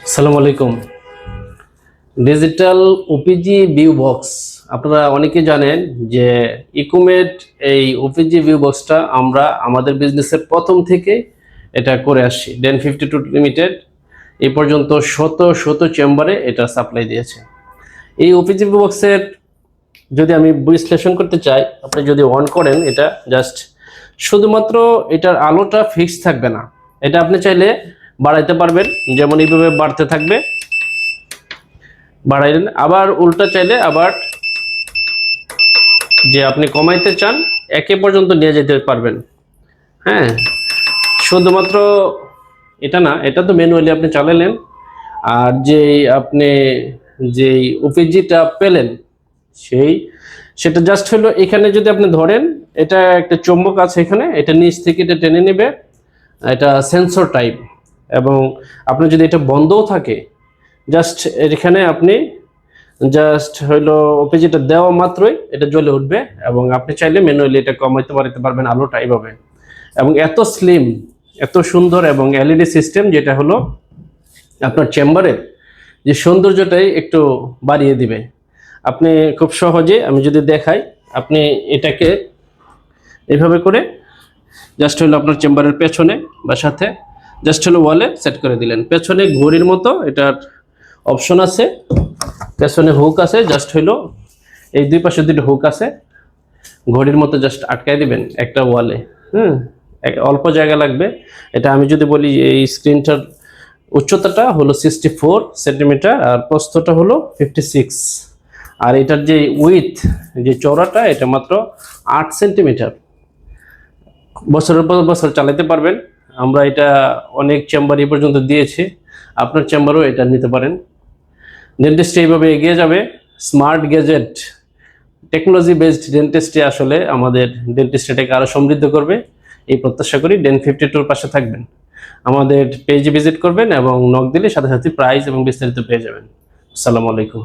আসসালামু আলাইকুম। Digital OPG view box আপনারা অনেকে জানেন যে ইকুমেট এই ওপিজি ভিউ বক্সটা আমরা আমাদের বিজনেসের প্রথম থেকে এটা করে আসছি। ডেন 52 লিমিটেড এই পর্যন্ত শত শত চেম্বারে এটা সাপ্লাই দিয়েছে। এই ওপিজি ভিউ বক্সের যদি আমি বিশ্লেষণ করতে চাই, আপনি যদি অন করেন এটা জাস্ট শুধুমাত্র এটার আলোটা ফিক্স থাকবে না, এটা আপনি চাইলে বাড়াইতে পারবেন, যেমন এইভাবে বাড়তে থাকবে, বাড়াইলেন, আবার উল্টা চাইলে আবার যে আপনি কমাইতে চান একে পর্যন্ত নিয়ে যেতে পারবেন। হ্যাঁ, শুধুমাত্র এটা না, এটা তো ম্যানুয়ালি আপনি চালালেন, আর আপনি যেই ওপিজিটা পেলেন সেটা জাস্ট হলো এখানে যদি আপনি ধরেন, এটা একটা চুম্বক আছে এখানে, এটা নিচ থেকে এটা টেনে নেবে, এটা সেন্সর টাইপ। এবং আপনি যদি এটা বন্ধও থাকে, জাস্ট এখানে আপনি জাস্ট হইলো ওপিজিটা দেওয়া মাত্রই এটা জ্বলে উঠবে, এবং আপনি চাইলে ম্যানুয়ালি এটা কমাইতে বাড়াইতে পারবেন আলোটা এইভাবে। এবং এত স্লিম, এত সুন্দর, এবং এলইডি সিস্টেম, যেটা হলো আপনার চেম্বারের যে সৌন্দর্যটাই একটু বাড়িয়ে দিবে। আপনি খুব সহজে, আমি যদি দেখাই, আপনি এটাকে এইভাবে করে জাস্ট হলো আপনার চেম্বারের পেছনে বা সাথে জাস্ট হলো ওয়ালে সেট করে দিলেন। পেছনে ঘড়ির মতো এটার অপশন আছে, পেছনে হুক আছে, জাস্ট হইলো এই দুই পাশে দুটো হুক আছে, ঘড়ির মতো জাস্ট আটকাই দিবেন একটা ওয়ালে। অল্প জায়গা লাগবে। এটা আমি যদি বলি, এই স্ক্রিনটার উচ্চতাটা হলো 64 সেন্টিমিটার, আর প্রস্থটা হলো 56, আর এটার যে উইথ, যে চওড়াটা, এটা মাত্র 8 সেন্টিমিটার। বছরের পর বছর চালাতে পারবেন। আমরা এটা অনেক চেম্বার এই পর্যন্ত দিয়েছি, আপনার চেম্বারও এটা নিতে পারেন। ডেন্টিস্ট্রি এইভাবে এগিয়ে যাবে। Smart gadget, technology based dentistry আসলে আমাদের ডেন্টিস্ট্রিটাকে আরও সমৃদ্ধ করবে, এই প্রত্যাশা করি। ডেন 52-র পাশে থাকবেন, আমাদের পেজে ভিজিট করবেন, এবং নক দিলে সাথে সাথে প্রাইস এবং বিস্তারিত পেয়ে যাবেন। আসসালামু আলাইকুম।